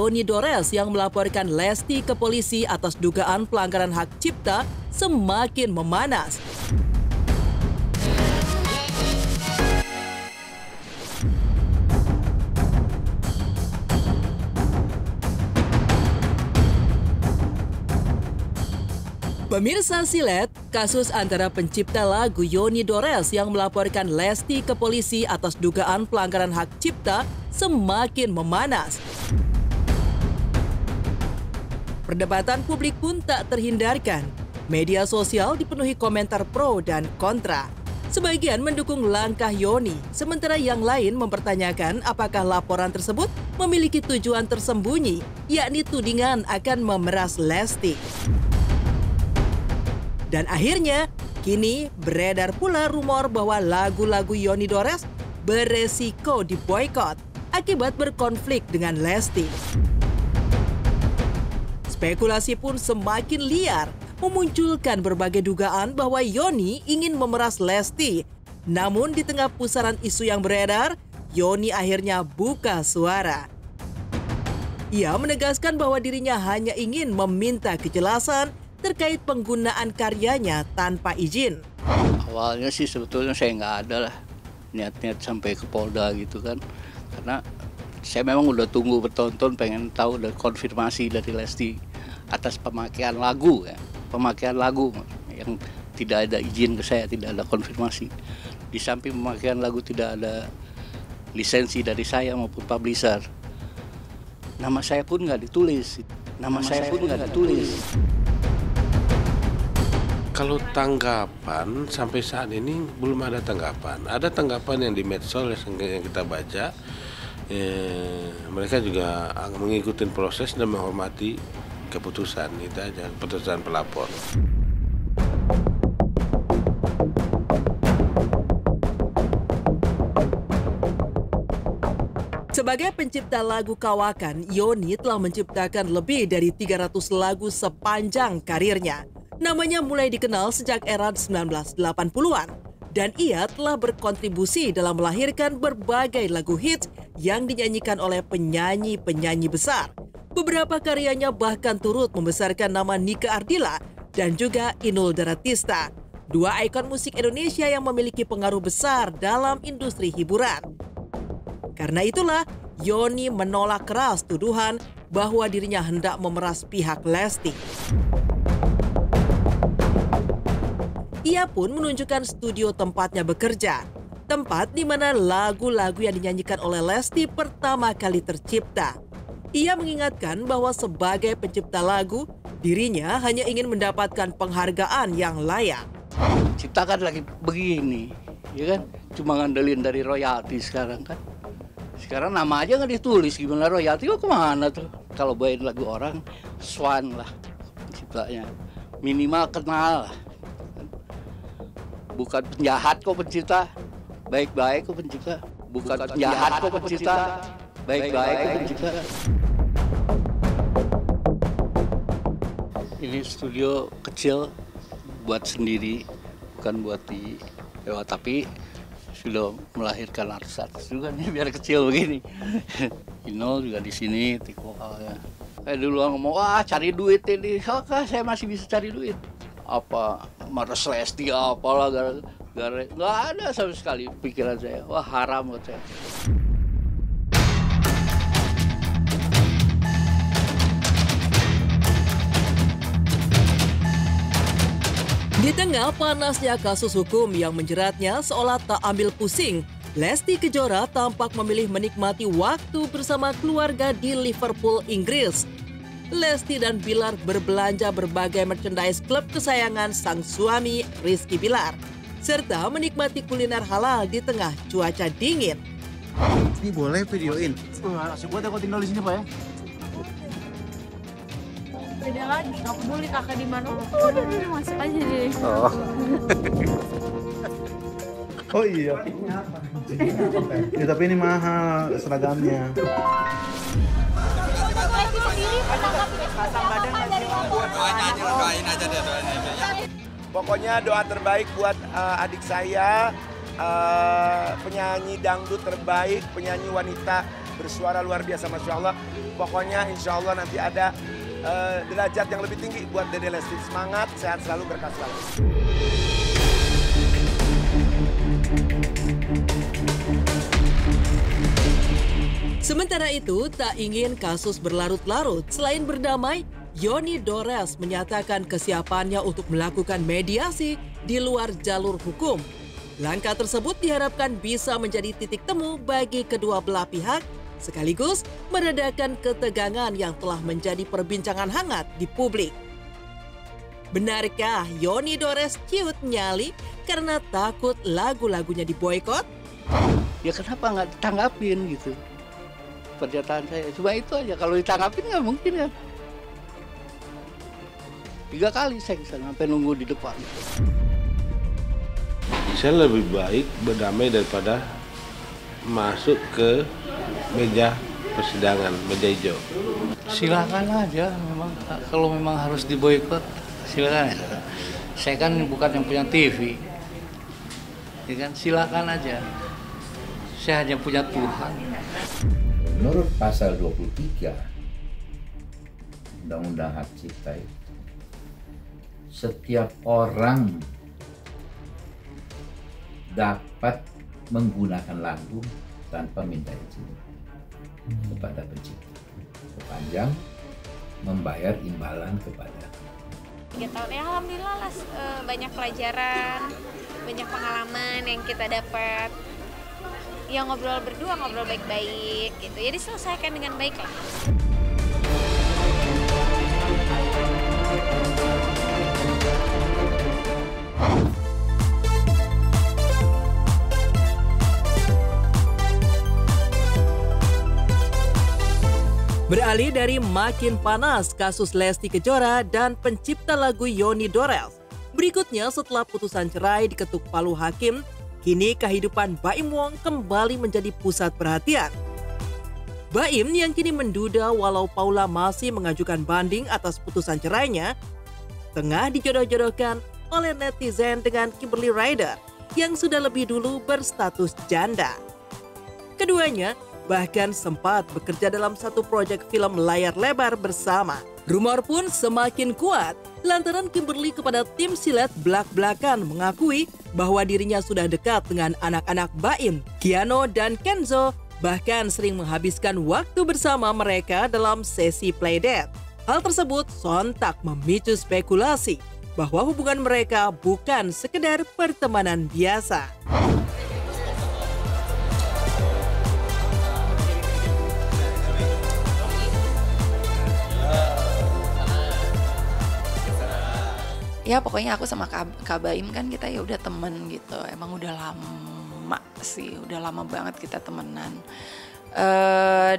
Yoni Dores yang melaporkan Lesti ke polisi atas dugaan pelanggaran hak cipta semakin memanas. Pemirsa Silet, kasus antara pencipta lagu Yoni Dores yang melaporkan Lesti ke polisi atas dugaan pelanggaran hak cipta semakin memanas. Perdebatan publik pun tak terhindarkan. Media sosial dipenuhi komentar pro dan kontra. Sebagian mendukung langkah Yoni, sementara yang lain mempertanyakan apakah laporan tersebut memiliki tujuan tersembunyi, yakni tudingan akan memeras Lesti. Dan akhirnya, kini beredar pula rumor bahwa lagu-lagu Yoni Dores beresiko diboikot akibat berkonflik dengan Lesti. Spekulasi pun semakin liar, memunculkan berbagai dugaan bahwa Yoni ingin memeras Lesti. Namun di tengah pusaran isu yang beredar, Yoni akhirnya buka suara. Ia menegaskan bahwa dirinya hanya ingin meminta kejelasan terkait penggunaan karyanya tanpa izin. Awalnya sih sebetulnya saya nggak ada lah niat-niat sampai ke Polda gitu kan. Karena saya memang udah tunggu bertonton pengen tahu dan konfirmasi dari Lesti atas pemakaian lagu ya. Pemakaian lagu yang tidak ada izin ke saya, tidak ada konfirmasi. Di samping pemakaian lagu tidak ada lisensi dari saya maupun publisher. Nama saya pun nggak ditulis. Kalau tanggapan sampai saat ini belum ada tanggapan. Ada tanggapan yang di medsos yang kita baca. Mereka juga mengikuti proses dan menghormati keputusan. Itu aja, keputusan pelapor. Sebagai pencipta lagu kawakan, Yoni telah menciptakan lebih dari 300 lagu sepanjang karirnya. Namanya mulai dikenal sejak era 1980-an, dan ia telah berkontribusi dalam melahirkan berbagai lagu hits yang dinyanyikan oleh penyanyi-penyanyi besar. Beberapa karyanya bahkan turut membesarkan nama Nike Ardilla dan juga Inul Daratista, dua ikon musik Indonesia yang memiliki pengaruh besar dalam industri hiburan. Karena itulah, Yoni menolak keras tuduhan bahwa dirinya hendak memeras pihak Lesti. Ia pun menunjukkan studio tempatnya bekerja, tempat di mana lagu-lagu yang dinyanyikan oleh Lesti pertama kali tercipta. Ia mengingatkan bahwa sebagai pencipta lagu, dirinya hanya ingin mendapatkan penghargaan yang layak. Ciptakan lagi begini, ya kan? Cuma ngandelin dari royalti sekarang kan. Sekarang nama aja nggak ditulis, gimana royalti kok kemana tuh? Kalau bawain lagu orang, Swan lah penciptanya. Minimal kenal lah. Bukan penjahat kok pencipta, baik-baik kok pencipta. Bukan penjahat kok pencipta, baik-baik kok pencipta. Ini studio kecil buat sendiri, bukan buat di lewat, tapi sudah melahirkan artis-artis juga nih biar kecil begini. Inul juga di sini, Tiko vokalnya. Dulu ngomong, wah cari duit ini, oke saya masih bisa cari duit. Apa meres Lesti apalah gara-gara nggak ada sama sekali pikiran saya, wah haram buat saya. Di tengah panasnya kasus hukum yang menjeratnya seolah tak ambil pusing, Lesti Kejora tampak memilih menikmati waktu bersama keluarga di Liverpool, Inggris. Lesti dan Bilar berbelanja berbagai merchandise klub kesayangan sang suami Rizky Bilar, serta menikmati kuliner halal di tengah cuaca dingin. Ini boleh videoin? Asik buat aku tinggal di sini Pak ya. Beda lagi, nggak peduli kakak di mana. Udah masuk aja deh. Oh iya. Ya, tapi ini mahal seragamnya. Pokoknya doa terbaik buat adik saya, penyanyi dangdut terbaik, penyanyi wanita bersuara luar biasa, Masya Allah. Pokoknya insya Allah nanti ada derajat yang lebih tinggi buat Dede Lesti. Semangat, sehat selalu, berkah selalu. Sementara itu, tak ingin kasus berlarut-larut, selain berdamai, Yoni Dores menyatakan kesiapannya untuk melakukan mediasi di luar jalur hukum. Langkah tersebut diharapkan bisa menjadi titik temu bagi kedua belah pihak, sekaligus meredakan ketegangan yang telah menjadi perbincangan hangat di publik. Benarkah Yoni Dores ciut nyali karena takut lagu-lagunya diboykot? Ya kenapa nggak ditanggapin gitu pernyataan saya? Cuma itu aja, kalau ditanggapin nggak mungkin kan. 3 kali saya kesana sampai nunggu di depan. Saya lebih baik berdamai daripada masuk ke meja persidangan, meja hijau. Silakan aja, memang kalau memang harus diboykot silakan. Saya kan bukan yang punya TV, ya kan, silakan aja. Saya hanya punya Tuhan. Menurut pasal 23 Undang-Undang Hak Cipta itu, setiap orang dapat menggunakan lagu tanpa minta izin kepada pencipta, sepanjang membayar imbalan kepada. 3 tahun ya alhamdulillah lah, banyak pelajaran, banyak pengalaman yang kita dapat. Ya ngobrol berdua, ngobrol baik-baik gitu. Ya diselesaikan dengan baik lah. Beralih dari makin panas kasus Lesti Kejora dan pencipta lagu Yoni Dores. Berikutnya setelah putusan cerai diketuk palu hakim, kini kehidupan Baim Wong kembali menjadi pusat perhatian. Baim yang kini menduda walau Paula masih mengajukan banding atas putusan cerainya, tengah dijodoh-jodohkan oleh netizen dengan Kimberly Ryder yang sudah lebih dulu berstatus janda. Keduanya bahkan sempat bekerja dalam satu proyek film layar lebar bersama. Rumor pun semakin kuat lantaran Kimberly kepada tim silet belak-belakan mengakui bahwa dirinya sudah dekat dengan anak-anak Baim, Kiano dan Kenzo, bahkan sering menghabiskan waktu bersama mereka dalam sesi playdate. Hal tersebut sontak memicu spekulasi bahwa hubungan mereka bukan sekedar pertemanan biasa. Ya pokoknya aku sama Kak Baim kan kita ya udah temen gitu. Emang udah lama sih, udah lama banget kita temenan.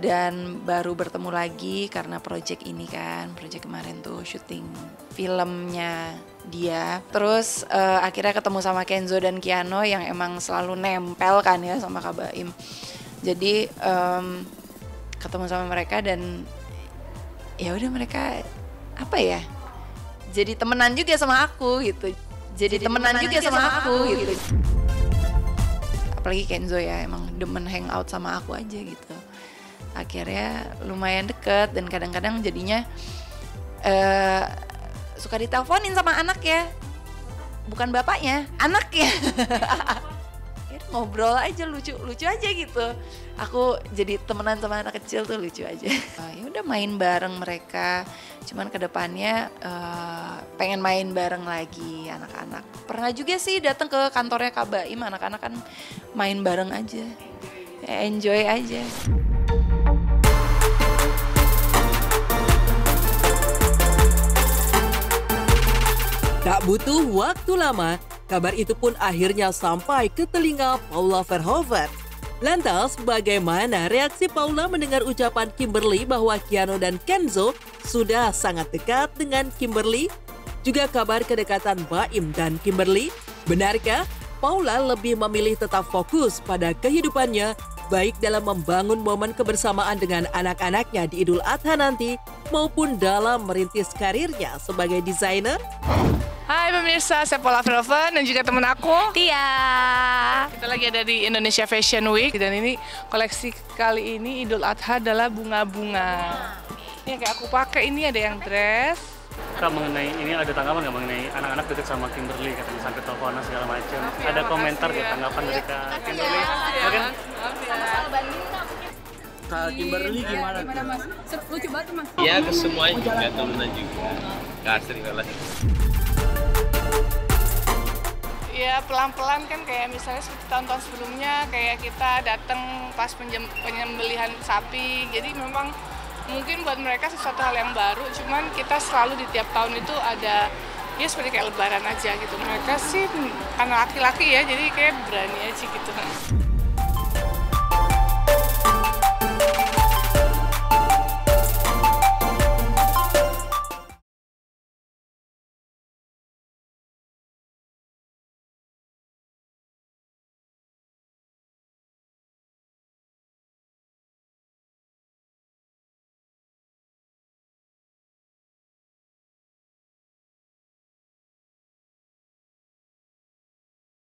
Dan baru bertemu lagi karena project ini kan, project kemarin tuh syuting filmnya dia. Terus akhirnya ketemu sama Kenzo dan Kiano yang emang selalu nempel kan ya sama Kak Baim. Jadi ketemu sama mereka dan ya udah mereka apa ya? Jadi temenan juga sama aku gitu. Jadi temenan juga sama aku gitu. Apalagi Kenzo ya emang demen hangout sama aku aja gitu. Akhirnya lumayan deket dan kadang-kadang jadinya suka diteleponin sama anak ya. Bukan bapaknya, anaknya. Ya, ngobrol aja lucu aja gitu. Aku jadi temenan sama anak kecil tuh lucu aja. Ya udah main bareng mereka. Cuman kedepannya pengen main bareng lagi anak-anak. Pernah juga sih datang ke kantornya Kak Baim, anak-anak kan main bareng aja. Ya, enjoy aja. Tak butuh waktu lama, kabar itu pun akhirnya sampai ke telinga Paula Verhoeven. Lantas, bagaimana reaksi Paula mendengar ucapan Kimberly bahwa Kiano dan Kenzo sudah sangat dekat dengan Kimberly? Juga kabar kedekatan Baim dan Kimberly? Benarkah Paula lebih memilih tetap fokus pada kehidupannya, baik dalam membangun momen kebersamaan dengan anak-anaknya di Idul Adha nanti, maupun dalam merintis karirnya sebagai desainer? Hai pemirsa, saya Paula Velven dan juga teman aku Tia. Kita lagi ada di Indonesia Fashion Week dan ini koleksi kali ini Idul Adha adalah bunga-bunga. Ini yang kayak aku pakai ini ada yang dress. Kak, mengenai ini ada tanggapan nggak mengenai anak-anak deket sama Kimberly katanya sampai teleponan segala macam. Ada komentar ya tanggapan dari Kak Kimberly? Mungkin Kak Kimberly gimana? Mas? Lucu banget Mas. Iya, ke semuanya juga, temenan juga. Kasih lah. Ya pelan-pelan kan kayak misalnya seperti tahun-tahun sebelumnya kayak kita datang pas penyembelihan sapi. Jadi memang mungkin buat mereka sesuatu hal yang baru, cuman kita selalu di tiap tahun itu ada ya seperti kayak lebaran aja gitu. Mereka sih anak laki-laki ya, jadi kayak berani aja gitu.